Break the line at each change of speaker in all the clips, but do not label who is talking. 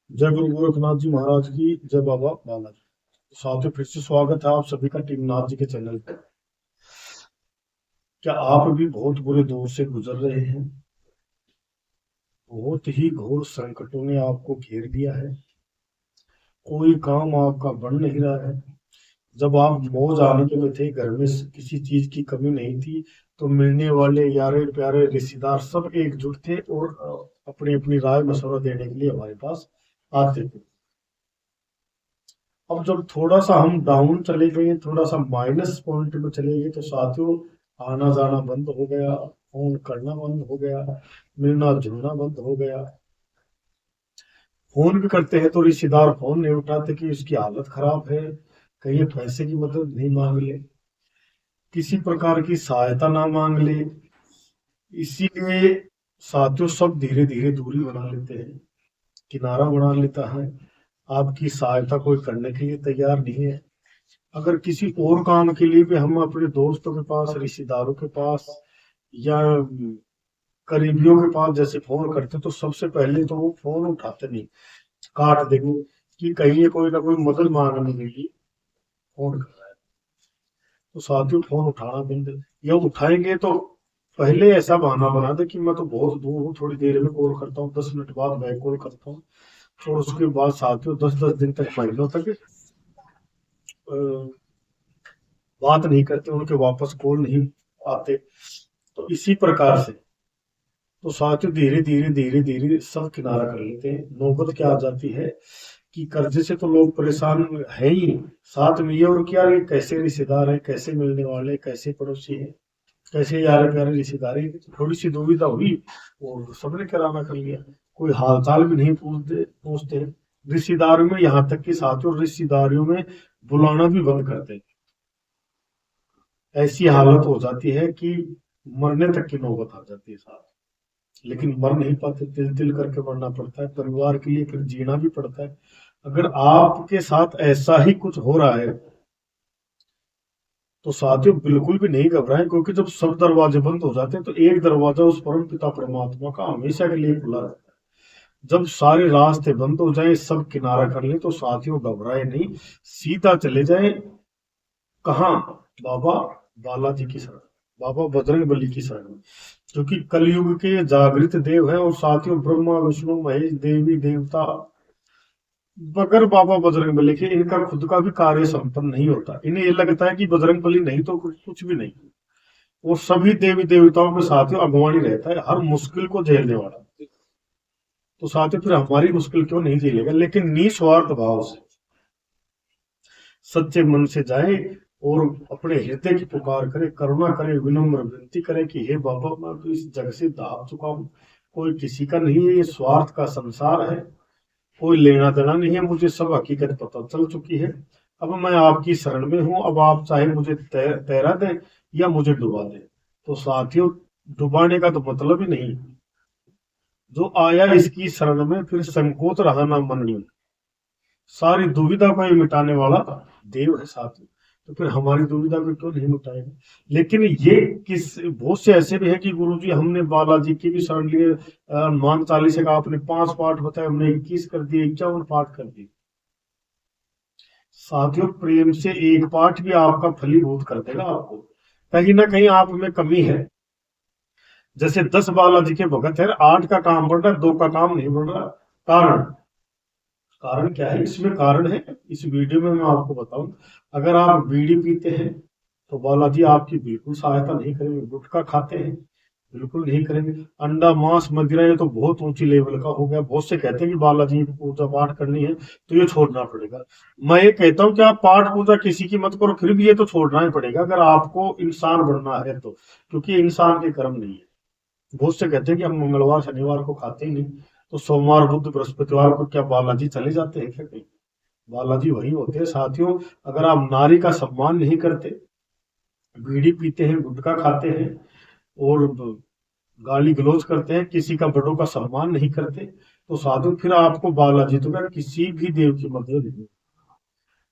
जय गुरु गोरखनाथ जी महाराज की जय। बाबा बालाजी साथियों, फिर से स्वागत है आप सभी का टीमनाथ जी के चैनल पे। क्या आप भी बहुत बुरे दौर से गुजर रहे हैं? बहुत ही घोर संकटों ने आपको घेर लिया है। कोई काम आपका बन नहीं रहा है। जब आप मौज आनंद में थे, घर में किसी चीज की कमी नहीं थी, तो मिलने वाले यारे प्यारे रिश्तेदार सब एकजुट थे और अपनी अपनी राय मशवरा देने के लिए हमारे पास आते थे। अब जब थोड़ा सा हम डाउन चले गए, थोड़ा सा माइनस पॉइंट में चले गए, तो साथियों आना जाना बंद हो गया, फोन करना बंद हो गया, मिलना जुलना बंद हो गया। फोन भी करते हैं तो रिश्तेदार फोन नहीं उठाते कि उसकी हालत खराब है, कहीं पैसे की मदद नहीं मांग ले, किसी प्रकार की सहायता ना मांग ले। इसीलिए साथियों सब धीरे धीरे दूरी बना लेते हैं, किनारा बना लेता है। आपकी सहायता कोई करने के लिए तैयार नहीं है। अगर किसी और काम के लिए भी हम अपने दोस्तों के पास, रिश्तेदारों के पास या करीबियों के पास जैसे फोन करते, तो सबसे पहले तो वो फोन उठाते नहीं, काट देंगे कि कहीं ये कोई ना कोई मदद मांगने के लिए फोन कर रहा है। तो साथियों फोन उठाना बंद, या उठाएंगे तो पहले ऐसा बहाना बना दे कि मैं तो बहुत दूर हूँ, थोड़ी देर में कॉल करता हूँ, 10 मिनट बाद बैक कॉल करता हूँ। और उसके बाद साथियों 10-10 दिन तक, महीनों तक अ, बात नहीं करते, उनके वापस कॉल नहीं आते। तो इसी प्रकार से तो साथियों धीरे धीरे धीरे धीरे सब किनारा कर लेते हैं। नौबत क्या आ जाती है कि कर्जे से तो लोग परेशान है ही, साथ में ये और क्या, ये कैसे रिश्तेदार है, कैसे मिलने वाले, कैसे पड़ोसी है, कैसे यार प्यारे रिश्तेदार है। थोड़ी सी दुविधा हुई और सबने किराना कर लिया। कोई हाल चाल भी नहीं पूछते। रिश्तेदारों में यहाँ तक कि साथियों रिश्तेदारियों में बुलाना भी बंद करते हैं। ऐसी हालत हो जाती है कि मरने तक की नौबत आ जाती है साथ। लेकिन मर नहीं पाते, तिल तिल करके मरना पड़ता है, परिवार के लिए फिर जीना भी पड़ता है। अगर आपके साथ ऐसा ही कुछ हो रहा है तो साथियों बिल्कुल भी नहीं घबराएं, क्योंकि जब सब दरवाजे बंद हो जाते हैं तो एक दरवाजा उस परम पिता परमात्मा का हमेशा के लिए खुला रहता है। जब सारे रास्ते बंद हो जाए, सब किनारा कर ले, तो साथियों घबराए नहीं, सीधा चले जाए। कहाँ? बाबा बालाजी की शरण, बाबा बजरंग बली की शरण में, जो कि कलयुग के जागृत देव है। और साथियों ब्रह्मा विष्णु महेश देवी देवता बगैर बाबा बजरंग बली के इनका खुद का भी कार्य संपन्न नहीं होता। इन्हें ये लगता है कि बजरंग बली नहीं तो कुछ भी नहीं। वो सभी देवी देवताओं के साथियों अगवानी रहता है, हर मुश्किल को झेलने वाला। तो साथियों फिर हमारी मुश्किल क्यों नहीं झेलेगा, लेकिन निस्वार्थ भाव से सच्चे मन से जाए और अपने हृदय की पुकार करे, करुणा करे, विनम्र विनती करे कि हे बाबा मैं तो इस जग से दाब चुका हूँ, कोई किसी का नहीं है, ये स्वार्थ का संसार है, कोई लेना देना नहीं है, मुझे सब हकीकत पता चल चुकी है। अब मैं आपकी शरण में हूँ, अब आप चाहे मुझे तैरा दें या मुझे डुबा दें। तो साथियों डुबाने का तो मतलब ही नहीं। जो आया इसकी शरण में फिर संकोच रहा ना मन में, सारी दुविधा को ही मिटाने वाला देव है साथियों। तो फिर हमारी दुविधा को क्यों नहीं मिटाएगा। लेकिन ये किस, बहुत से ऐसे भी है कि गुरुजी हमने बालाजी की भी शरण लिए, हनुमान चालीसा का आपने 5 पाठ बताए, हमने 21 कर दिए, 51 पाठ कर दिए। साथियों प्रेम से एक पाठ भी आपका फलीभूत कर देगा आपको। कहीं ना कहीं आप में कमी है। जैसे 10 बालाजी के भगत है, 8 का काम बढ़ रहा है, 2 का काम नहीं बढ़ रहा। कारण, कारण क्या है इसमें? कारण है, इस वीडियो में मैं आपको बताऊं। अगर आप बीड़ी पीते हैं तो बालाजी आपकी बिल्कुल सहायता नहीं करेंगे। गुटखा खाते हैं, बिल्कुल नहीं करेंगे। अंडा मांस मदिरा ये तो बहुत ऊंची लेवल का हो गया। बहुत से कहते हैं कि बालाजी की पूजा पाठ करनी है तो ये छोड़ना पड़ेगा। मैं ये कहता हूँ कि आप पाठ पूजा किसी की मत करो, फिर भी ये तो छोड़ना ही पड़ेगा अगर आपको इंसान बनना है तो, क्योंकि इंसान के कर्म नहीं है। बहुत से कहते हैं कि हम मंगलवार शनिवार को खाते ही नहीं, तो सोमवार बुध बृहस्पतिवार को क्या बालाजी चले जाते हैं क्या कहीं? बालाजी वही होते हैं साथियों। अगर आप नारी का सम्मान नहीं करते, बीड़ी पीते हैं, गुटखा खाते हैं और गाली गलौज करते हैं, किसी का बड़ों का सम्मान नहीं करते, तो साधु फिर आपको बालाजी तो क्या किसी भी देव की मदद नहीं।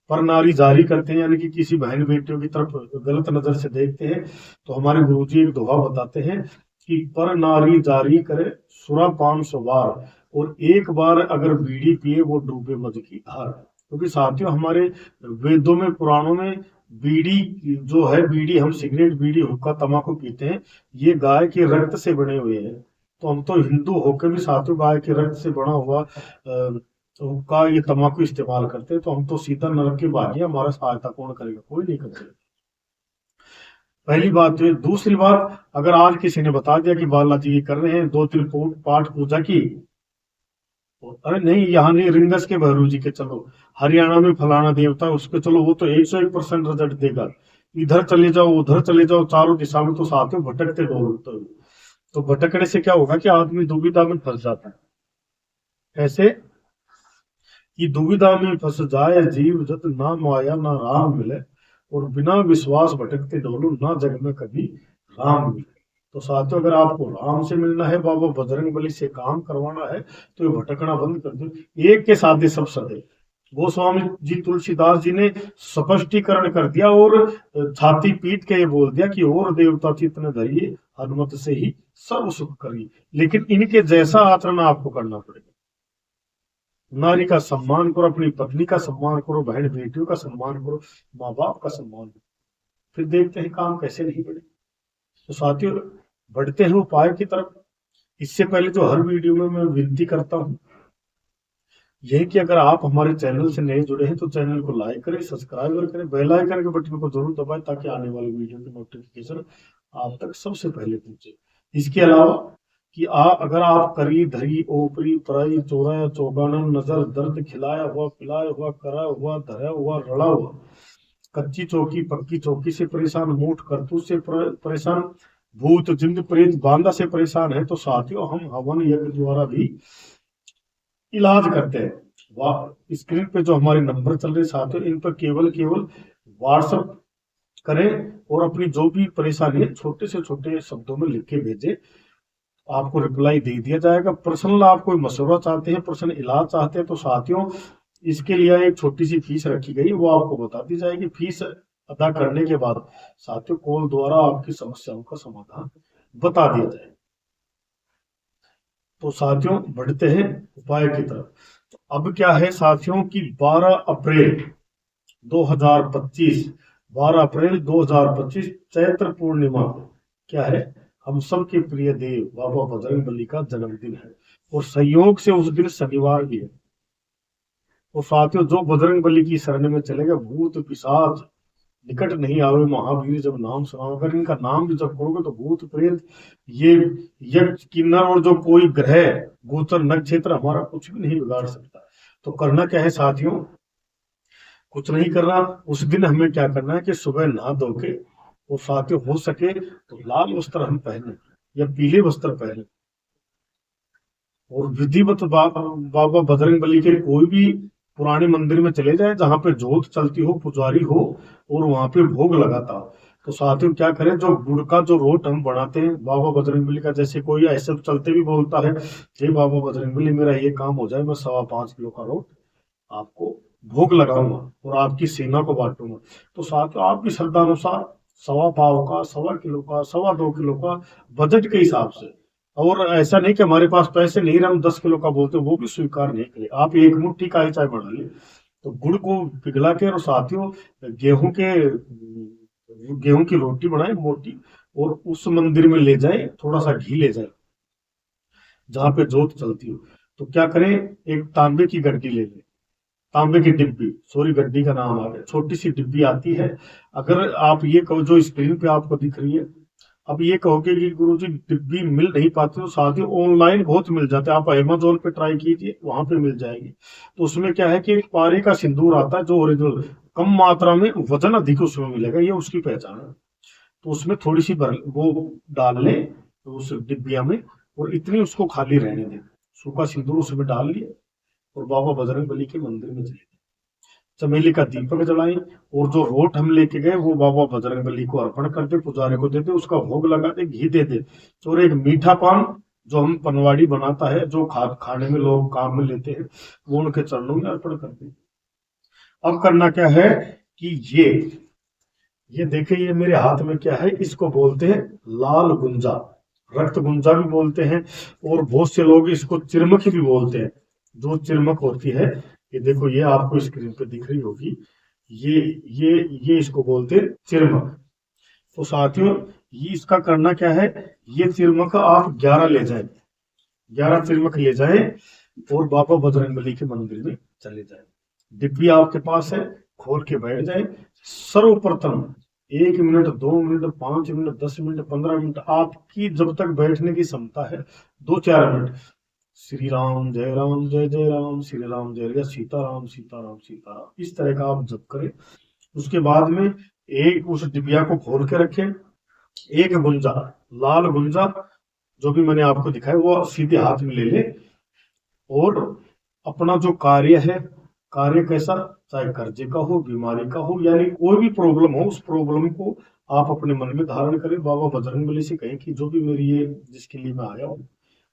पर नारी जारी करते हैं, यानी कि किसी बहन बेटियों की तरफ गलत नजर से देखते हैं, तो हमारे गुरुजी एक दोहा बताते हैं कि पर नारी जारी करे सुरा 500 बार। और एक बार अगर बीड़ी पिए वो डूबे मद की धार। क्योंकि साथियों हमारे वेदों में पुराणों में बीड़ी जो है, बीड़ी हम सिगरेट बीड़ी हुक्का तंबाकू पीते हैं, ये गाय के रक्त से बने हुए हैं। तो हम तो हिंदू होकर भी साथियों गाय के रक्त से बना हुआ हुक्का ये तंबाकू इस्तेमाल करते हैं, तो हम तो सीधा नरक के भागी, हमारा सहायता कौन करेगा, कोई नहीं करेगा। पहली बात तो ये। दूसरी बात, अगर आज किसी ने बता दिया कि बालाजी ये कर रहे हैं, 2-3 पाठ पूजा की, अरे नहीं यहाँ नहीं, रिंगस के भैरू जी के चलो, हरियाणा में फलाना देवता है उसके चलो, वो तो 101% रिजल्ट देगा। इधर चले जाओ उधर चले जाओ, चारों दिशा में तो साथियों भटकते डोलते हो। तो भटकने से क्या होगा कि आदमी दुविधा में फंस जाता है। ऐसे कि दुविधा में फंस जाए जीव जत, ना माया ना राम मिले, और बिना विश्वास भटकते डोलू, ना जग में कभी राम मिले। तो साथियों अगर आपको राम से मिलना है, बाबा बजरंग बली से काम करवाना है, तो ये भटकना बंद कर दो। एक के साथ ही सब सदे। गोस्वामी जी तुलसीदास जी ने स्पष्टीकरण कर दिया और छाती पीट के ये बोल दिया कि और देवता चित्त न धरिए, हनुमत से ही सर्व सुख करिए। लेकिन इनके जैसा आचरण आपको करना पड़ेगा। नारी का सम्मान करो, अपनी पत्नी का सम्मान करो, बहन बेटियों का सम्मान करो, माँ बाप का सम्मान करो, फिर देखते हैं काम कैसे नहीं बढ़े। तो साथियों बढ़ते हैं उपाय की तरफ। इससे पहले जो हर वीडियो में मैं विनती करता हूँ यही कि अगर आप हमारे चैनल से नए जुड़े हैं तो चैनल को लाइक करें, सब्सक्राइब करें, बेल आइकन के बटन को जरूर दबाएं, ताकि आने वाली वीडियो की नोटिफिकेशन आप तक सबसे पहले पहुंचे। इसके अलावा कि अगर आप करी धरी ओपरी पराई चौराया चौगानन नजर दर्द, खिलाया हुआ पिलाया हुआ करा हुआ धरा हुआ रड़ा हुआ, कच्ची चौकी पक्की चौकी से परेशान, मूठ करतूत से परेशान, भूत जिंद प्रेत बांदा से परेशान है, तो साथियों हम हवन यज्ञ द्वारा भी इलाज करते हैं। वाह, स्क्रीन पे जो हमारे नंबर चल रहे साथियों, इन पर केवल व्हाट्सएप करें और अपनी जो भी परेशानी है छोटे से छोटे शब्दों में लिख के भेजें, आपको रिप्लाई दे दिया जाएगा। पर्सनल आप कोई मशवरा चाहते हैं, पर्सनल इलाज चाहते हैं, तो साथियों इसके लिए एक छोटी सी फीस रखी गई, वो आपको बता दी जाएगी। फीस अदा करने के बाद साथियों कॉल द्वारा आपकी समस्याओं का समाधान बता दिया जाएगा। तो साथियों बढ़ते हैं उपाय की तरफ। तो अब क्या है साथियों कि 12 अप्रैल 2025 12 अप्रैल 2025 चैत्र पूर्णिमा क्या है, हम सब के प्रिय देव बाबा बजरंग बली का जन्मदिन है, और संयोग से उस दिन शनिवार भी है। और साथियों जो बजरंग बली की शरण में चलेगा, भूत पिशाच निकट नहीं आवे, महावीर जब नाम सुनाओ। अगर इनका नाम भी जब करोगे तो भूत प्रेत ये यक्ष किन्नर और जो कोई ग्रह गोचर नक्षत्र हमारा कुछ भी नहीं बिगाड़ सकता। तो करना क्या है साथियों, कुछ नहीं करना। उस दिन हमें क्या करना है कि सुबह नहा धो के, और साथियों हो सके तो लाल वस्त्र हम पहने या पीले वस्त्र पहने, और विधिवत बाबा बजरंग बली के कोई भी पुराने मंदिर में चले जाए जहां पे जोत चलती हो, पुजारी हो, और वहां पे भोग लगाता हो। तो साथियों क्या करें, जो गुड़ का जो रोट हम बनाते हैं बाबा बजरंग बली का, जैसे कोई ऐसे तो चलते भी बोलता है हे बाबा बजरंग बली मेरा ये काम हो जाए, मैं 5.25 किलो का रोट आपको भोग लगाऊंगा और आपकी सेना को बांटूंगा। तो साथियों आपकी श्रद्धा अनुसार 1.25 का, 1.25 किलो का, 2.25 किलो का, बजट के हिसाब से। और ऐसा नहीं कि हमारे पास पैसे नहीं रहे हम 10 किलो का बोलते, वो भी स्वीकार नहीं करे। आप एक मुट्ठी का ही चाय बना ले, तो गुड़ को पिघला के, और साथियों गेहूं के गेहूं की रोटी बनाए मोटी, और उस मंदिर में ले जाए, थोड़ा सा घी ले जाए जहां पे जोत चलती हो। तो क्या करें, एक तांबे की गड्डी ले लें, तांबे की डिब्बी, सॉरी गड्डी का नाम आ गया, छोटी सी डिब्बी आती है। अगर आप ये कहो जो स्क्रीन पे आपको दिख रही है, अब ये कहोगे कि गुरुजी डिब्बी मिल नहीं पाती, तो साथियों ऑनलाइन बहुत मिल जाते हैं, आप अमेजोन पे ट्राई कीजिए वहां पे मिल जाएगी। तो उसमें क्या है कि एक पारे का सिंदूर आता है जो ओरिजिनल, कम मात्रा में, वजन अधिक उसमें मिलेगा, ये उसकी पहचान है। तो उसमें थोड़ी सी वो डाल लें तो उस डिब्बिया में, और इतनी उसको खाली रहने दें, सूखा सिंदूर उसमें डाल लिया, और बाबा बजरंग बली के मंदिर में चले गए, चमेली का दीपक जलाएं, और जो रोट हम लेके गए वो बाबा बजरंग बली को अर्पण कर दे, पुजारी को दे दे, उसका भोग लगा दे, घी दे दे, और एक मीठा पान जो हम पनवाड़ी बनाता है, जो खाने में लोग काम में लेते हैं, वो उनके चरणों में अर्पण कर दे। अब करना क्या है कि ये देखिए, ये मेरे हाथ में क्या है, इसको बोलते हैं लाल गुंजा, रक्त गुंजा भी बोलते हैं, और बहुत से लोग इसको चिरमख भी बोलते हैं। जो चिरमख होती है, ये देखो, ये आपको स्क्रीन पे दिख रही होगी, ये ये ये इसको बोलते हैं चिरमख। तो साथियों, ये इसका करना क्या है, ये चिरमख आप 11 ले जाएं, 11 चिरमख ले जाएं और बाबा बजरंगबली के मंदिर में चले जाएं। डिब्बी आपके पास है, खोल के बैठ जाए। सर्वप्रथम 1 minute, 2 minute, 5 minute, 10 minute, 15 minute, आपकी जब तक बैठने की क्षमता है, 2-4 मिनट श्री राम जय राम जय जय राम, श्री राम जय जय सीताराम सीताराम सीताराम, इस तरह का आप जप करें। उसके बाद में एक उस डिबिया को खोल के रखें, एक गुंजा, लाल गुंजा जो भी मैंने आपको दिखाया वो सीधे हाथ में ले ले, और अपना जो कार्य है, कार्य कैसा, चाहे कर्जे का हो, बीमारी का हो, यानी कोई भी प्रॉब्लम हो, उस प्रॉब्लम को आप अपने मन में धारण करें। बाबा बजरंगबली से कहें कि जो भी मेरी ये, जिसके लिए मैं आया हूँ,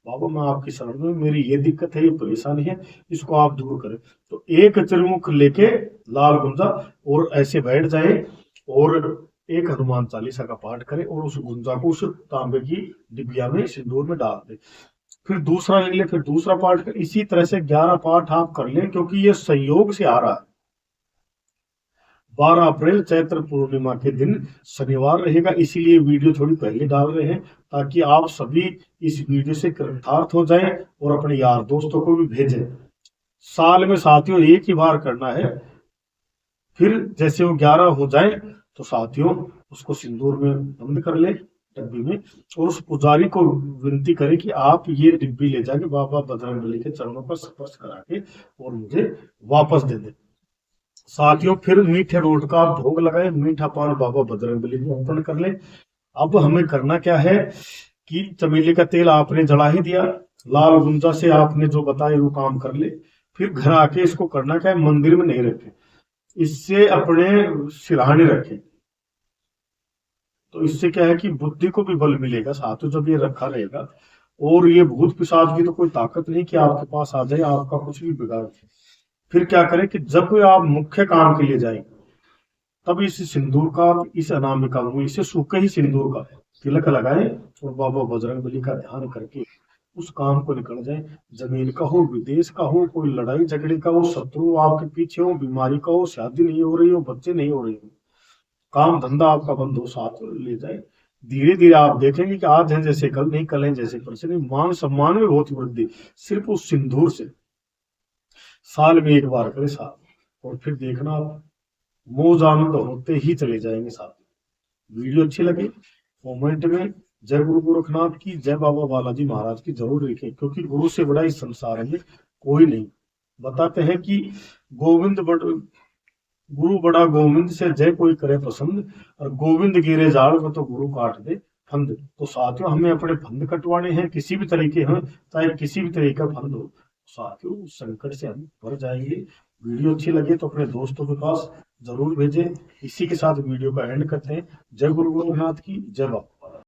बाबा मैं आपकी शरण में, मेरी ये दिक्कत है, ये परेशानी है, इसको आप दूर करें। तो एक चिरमुख लेके लाल गुंजा और ऐसे बैठ जाए, और एक हनुमान चालीसा का पाठ करें, और उस गुंजा को उस तांबे की डिबिया में सिंदूर में डाल दे। फिर दूसरा ले ले, फिर दूसरा पाठ कर, इसी तरह से 11 पाठ आप कर लें, क्योंकि ये संयोग से आ रहा है। 12 अप्रैल चैत्र पूर्णिमा के दिन शनिवार रहेगा, इसीलिए वीडियो थोड़ी पहले डाल रहे हैं, ताकि आप सभी इस वीडियो से कृतार्थ हो जाएं और अपने यार दोस्तों को भी भेजें। साल में साथियों एक ही बार करना है। फिर जैसे वो 11 हो जाए तो साथियों उसको सिंदूर में बंद कर ले, डिब्बी में, और उस पुजारी को विनती करें कि आप ये डिब्बी ले जाके बाबा बजरंगबली के चरणों पर स्पर्श करा के और मुझे वापस दे दे। साथियों फिर मीठे रोट का आप भोग लगाए, मीठा पान बाबा बजरंगबली को अर्पण कर ले। अब हमें करना क्या है कि चमेली का तेल आपने जला ही दिया, लाल गुंजा से आपने जो बताया वो काम कर ले। फिर घर आके इसको करना क्या है, मंदिर में नहीं रखें, इससे अपने सिरहाने रखें। तो इससे क्या है कि बुद्धि को भी बल मिलेगा साथियों जब ये रखा रहेगा। और ये भूत पिशाच की तो कोई ताकत नहीं कि आपके पास आ जाए, आपका कुछ भी बिगाड़ दे। फिर क्या करें कि जब आप मुख्य काम के लिए जाएंगे, तब इस सिंदूर का, इस अनामिका में इसे सूखे ही सिंदूर का तिलक लगाएं, और बाबा बजरंगबली का ध्यान करके उस काम को निकल जाए। जमीन का हो, विदेश का हो, कोई लड़ाई झगड़े का हो, शत्रु आपके पीछे हो, बीमारी का हो, शादी नहीं हो रही हो, बच्चे नहीं हो रहे हो, काम धंधा आपका बंद हो, साथ ले जाए। धीरे धीरे आप देखेंगे कि आज है जैसे कल नहीं, कल है जैसे परसों नहीं। मान सम्मान में बहुत वृद्धि सिर्फ उस सिंदूर से। साल में एक बार करें साथ, और फिर देखना आप मौज आनंद होते ही चले जाएंगे साथ। वीडियो अच्छी लगे कमेंट में जय गुरु गोरखनाथ की, जय बाबा बालाजी महाराज की जरूर लिखें, क्योंकि गुरु से बड़ा इस संसार में कोई नहीं। बताते हैं कि गोविंद गुरु बड़ा गोविंद से जय कोई करे पसंद, और गोविंद गिरे जाड़ में तो गुरु काट दे फंद। तो साथियों हमें अपने फंद कटवाने हैं, किसी भी तरीके हैं, चाहे किसी भी तरीके का फंद हो, साथियों उस संकट से हम भर जाएंगे। वीडियो अच्छी लगे तो अपने दोस्तों के पास जरूर भेजें। इसी के साथ वीडियो का एंड करते हैं। जय गुरु गोरखनाथ की, जय बाबा।